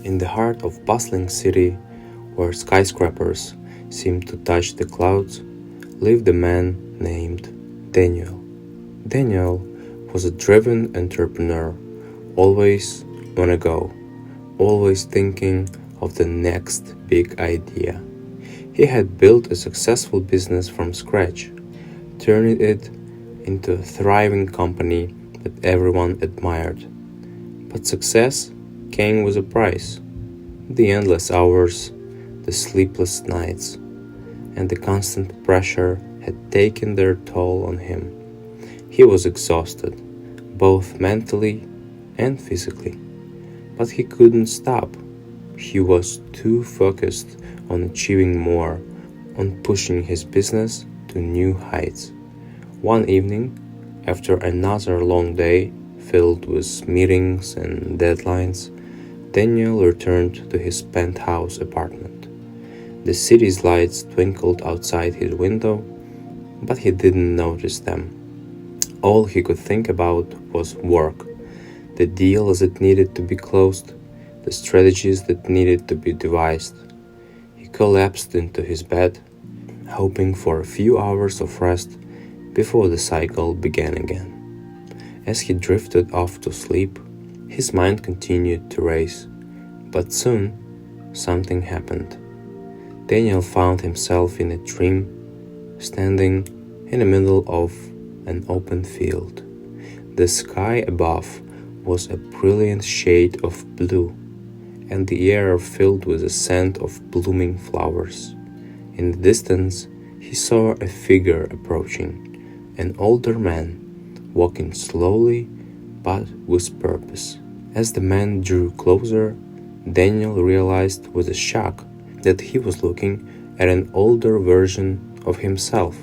In the heart of bustling city, where skyscrapers seemed to touch the clouds, lived a man named Daniel. Daniel was a driven entrepreneur, always on a go, always thinking of the next big idea. He had built a successful business from scratch, turning it into a thriving company that everyone admired. But success came with a price. The endless hours, the sleepless nights, and the constant pressure had taken their toll on him. He was exhausted, both mentally and physically, but he couldn't stop. He was too focused on achieving more, on pushing his business to new heights. One evening, after another long day filled with meetings and deadlines, Daniel returned to his penthouse apartment. The city's lights twinkled outside his window, but he didn't notice them. All he could think about was work, the deals that needed to be closed, the strategies that needed to be devised. He collapsed into his bed, hoping for a few hours of rest before the cycle began again. As he drifted off to sleep, his mind continued to race, but soon something happened. Daniel found himself in a dream, standing in the middle of an open field. The sky above was a brilliant shade of blue, and the air filled with the scent of blooming flowers. In the distance, he saw a figure approaching, an older man, walking slowly but with purpose. As the man drew closer, Daniel realized with a shock that he was looking at an older version of himself.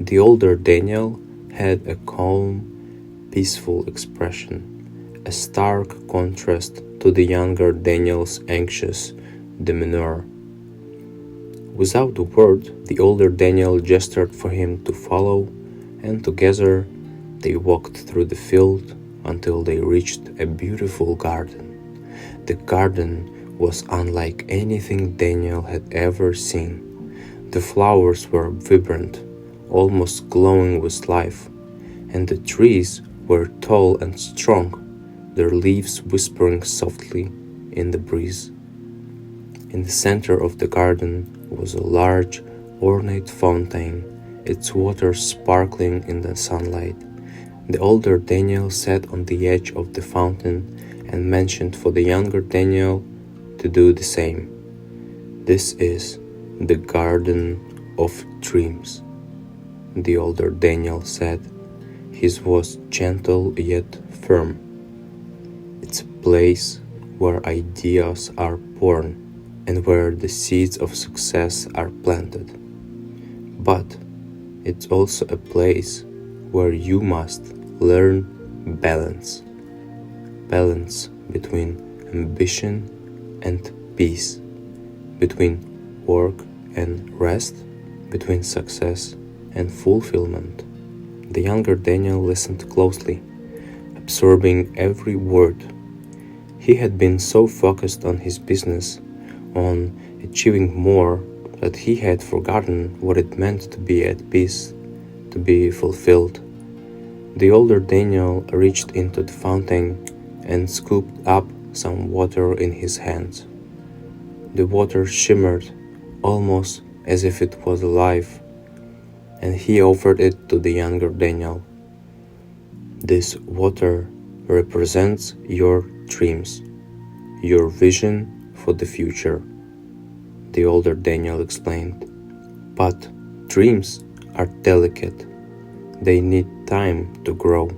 The older Daniel had a calm, peaceful expression, a stark contrast to the younger Daniel's anxious demeanor. Without a word, the older Daniel gestured for him to follow, and together they walked through the field until they reached a beautiful garden. The garden was unlike anything Daniel had ever seen. The flowers were vibrant, almost glowing with life, and the trees were tall and strong, their leaves whispering softly in the breeze. In the center of the garden was a large, ornate fountain, its water sparkling in the sunlight. The older Daniel sat on the edge of the fountain and motioned for the younger Daniel to do the same. "This is the Garden of Dreams," the older Daniel said. His voice gentle yet firm. "It's a place where ideas are born and where the seeds of success are planted. But it's also a place where you must learn balance. Balance between ambition and peace, between work and rest, between success and fulfillment." The younger Daniel listened closely, absorbing every word. He had been so focused on his business, on achieving more, that he had forgotten what it meant to be at peace, to be fulfilled. The older Daniel reached into the fountain and scooped up some water in his hands. The water shimmered, almost as if it was alive, and he offered it to the younger Daniel. "This water represents your dreams, your vision for the future," the older Daniel explained. "But dreams are delicate. They need time to grow,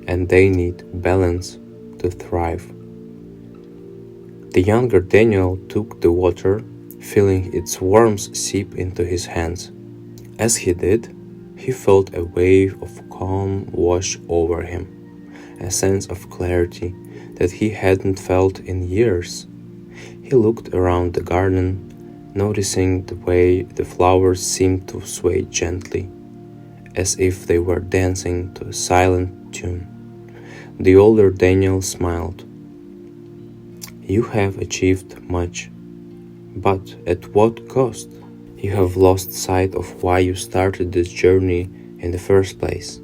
and they need balance to thrive." The younger Daniel took the water, feeling its warmth seep into his hands. As he did, he felt a wave of calm wash over him, a sense of clarity that he hadn't felt in years. He looked around the garden, noticing the way the flowers seemed to sway gently, as if they were dancing to a silent tune. The older Daniel smiled. You have achieved much, but at what cost? You have lost sight of why you started this journey in the first place.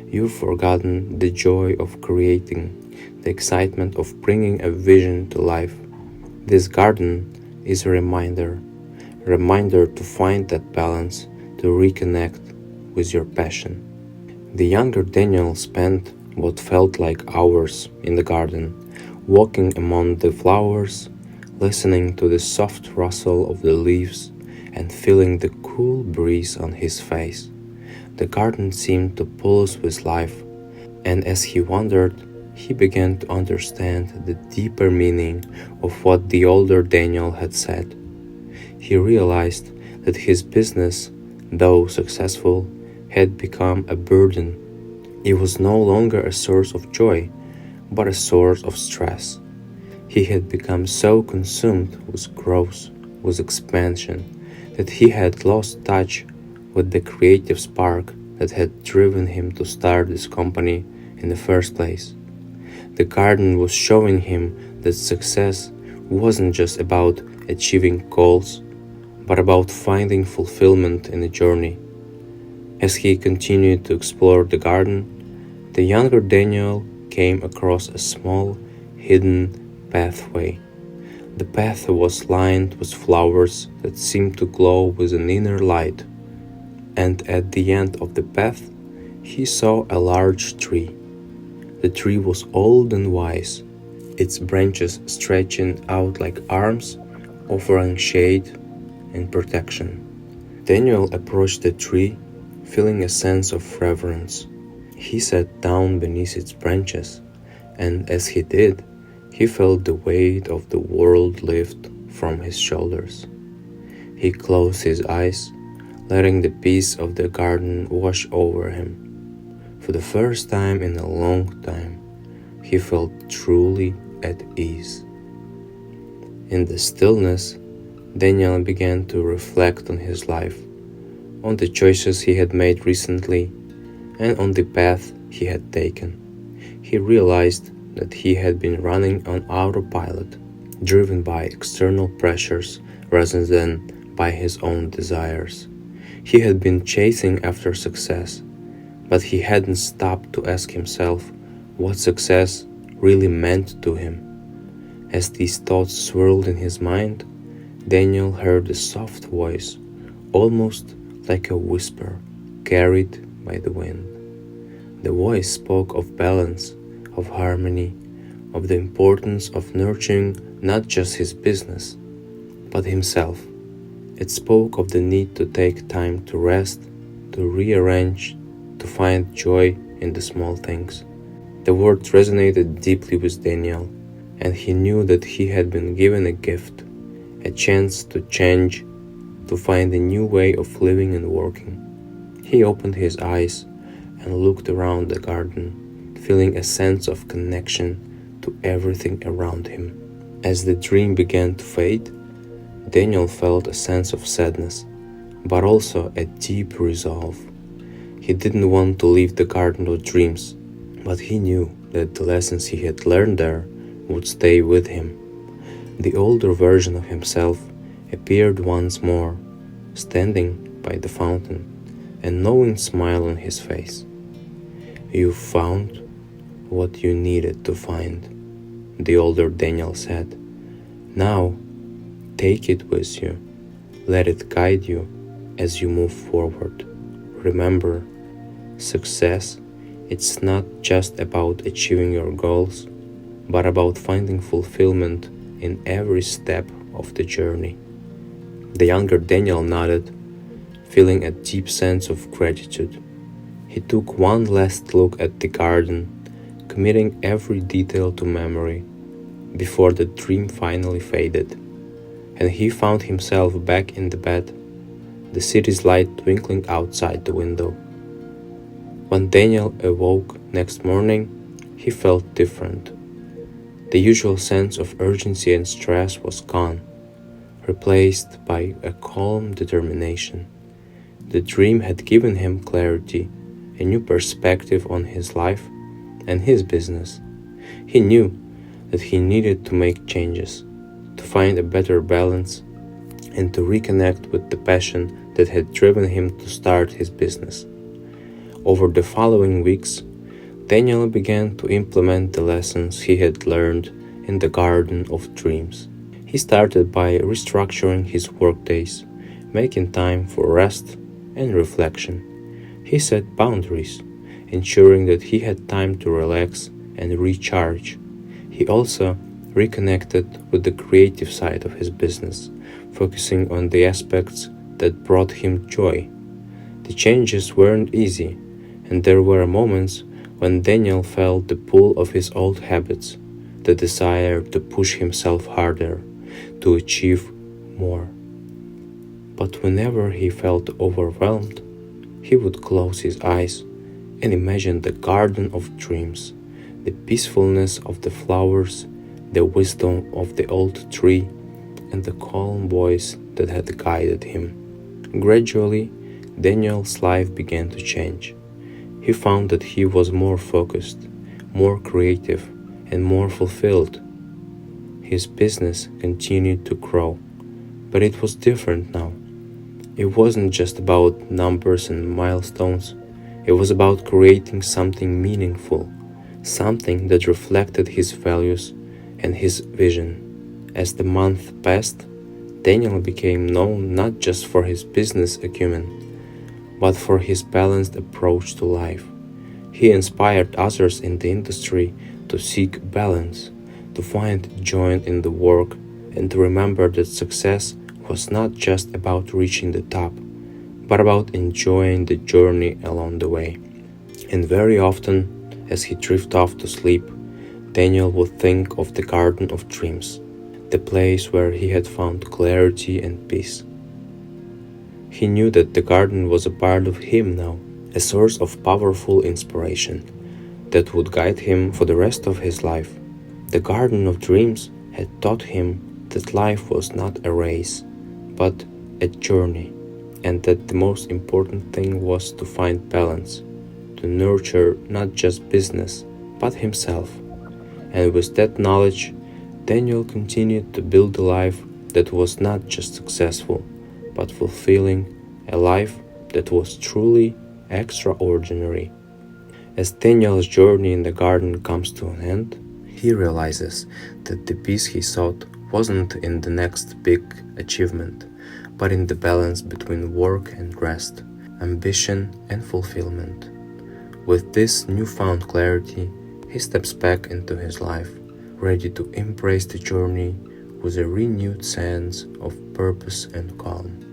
You've forgotten the joy of creating, the excitement of bringing a vision to life. This garden is a reminder to find that balance, to reconnect with your passion. The younger Daniel spent what felt like hours in the garden, walking among the flowers, listening to the soft rustle of the leaves, and feeling the cool breeze on his face. The garden seemed to pulse with life, and as he wandered, he began to understand the deeper meaning of what the older Daniel had said. He realized that his business, though successful, had become a burden. It was no longer a source of joy, but a source of stress. He had become so consumed with growth, with expansion, that he had lost touch with the creative spark that had driven him to start this company in the first place. The garden was showing him that success wasn't just about achieving goals, but about finding fulfillment in the journey. As he continued to explore the garden, the younger Daniel came across a small, hidden pathway. The path was lined with flowers that seemed to glow with an inner light, and at the end of the path, he saw a large tree. The tree was old and wise, its branches stretching out like arms, offering shade and protection. Daniel approached the tree, feeling a sense of reverence. He sat down beneath its branches, and as he did, he felt the weight of the world lift from his shoulders. He closed his eyes, letting the peace of the garden wash over him. For the first time in a long time, he felt truly at ease. In the stillness, Daniel began to reflect on his life, on the choices he had made recently, and on the path he had taken. He realized that he had been running on autopilot, driven by external pressures rather than by his own desires. He had been chasing after success, but he hadn't stopped to ask himself what success really meant to him. As these thoughts swirled in his mind, Daniel heard a soft voice, almost like a whisper, carried by the wind. The voice spoke of balance, of harmony, of the importance of nurturing not just his business, but himself. It spoke of the need to take time to rest, to rearrange, to find joy in the small things. The words resonated deeply with Daniel, and he knew that he had been given a gift, a chance to change, to find a new way of living and working. He opened his eyes and looked around the garden, feeling a sense of connection to everything around him. As the dream began to fade, Daniel felt a sense of sadness, but also a deep resolve. He didn't want to leave the garden of dreams, but he knew that the lessons he had learned there would stay with him. The older version of himself appeared once more, standing by the fountain, a knowing smile on his face. "You found what you needed to find," the older Daniel said. "Now, take it with you. Let it guide you as you move forward. Remember, success, it's not just about achieving your goals, but about finding fulfillment in every step of the journey." The younger Daniel nodded, feeling a deep sense of gratitude. He took one last look at the garden, committing every detail to memory, before the dream finally faded, and he found himself back in the bed, the city's light twinkling outside the window. When Daniel awoke next morning, he felt different. The usual sense of urgency and stress was gone, replaced by a calm determination. The dream had given him clarity, a new perspective on his life and his business. He knew that he needed to make changes, to find a better balance, and to reconnect with the passion that had driven him to start his business. Over the following weeks, Daniel began to implement the lessons he had learned in the Garden of Dreams. He started by restructuring his workdays, making time for rest and reflection. He set boundaries, ensuring that he had time to relax and recharge. He also reconnected with the creative side of his business, focusing on the aspects that brought him joy. The changes weren't easy, and there were moments when Daniel felt the pull of his old habits, the desire to push himself harder, to achieve more. But whenever he felt overwhelmed, he would close his eyes and imagine the garden of dreams, the peacefulness of the flowers, the wisdom of the old tree, and the calm voice that had guided him. Gradually, Daniel's life began to change. He found that he was more focused, more creative, and more fulfilled. His business continued to grow, but it was different now. It wasn't just about numbers and milestones. It was about creating something meaningful, something that reflected his values and his vision. As the month passed, Daniel became known not just for his business acumen, but for his balanced approach to life. He inspired others in the industry to seek balance, to find joy in the work, and to remember that success was not just about reaching the top, but about enjoying the journey along the way. And very often, as he drifted off to sleep, Daniel would think of the Garden of Dreams, the place where he had found clarity and peace. He knew that the garden was a part of him now, a source of powerful inspiration that would guide him for the rest of his life. The Garden of Dreams had taught him that life was not a race, but a journey, and that the most important thing was to find balance, to nurture not just business, but himself. And with that knowledge, Daniel continued to build a life that was not just successful, but fulfilling, a life that was truly extraordinary. As Daniel's journey in the garden comes to an end, he realizes that the peace he sought wasn't in the next big achievement, but in the balance between work and rest, ambition and fulfillment. With this newfound clarity, he steps back into his life, ready to embrace the journey with a renewed sense of purpose and calm.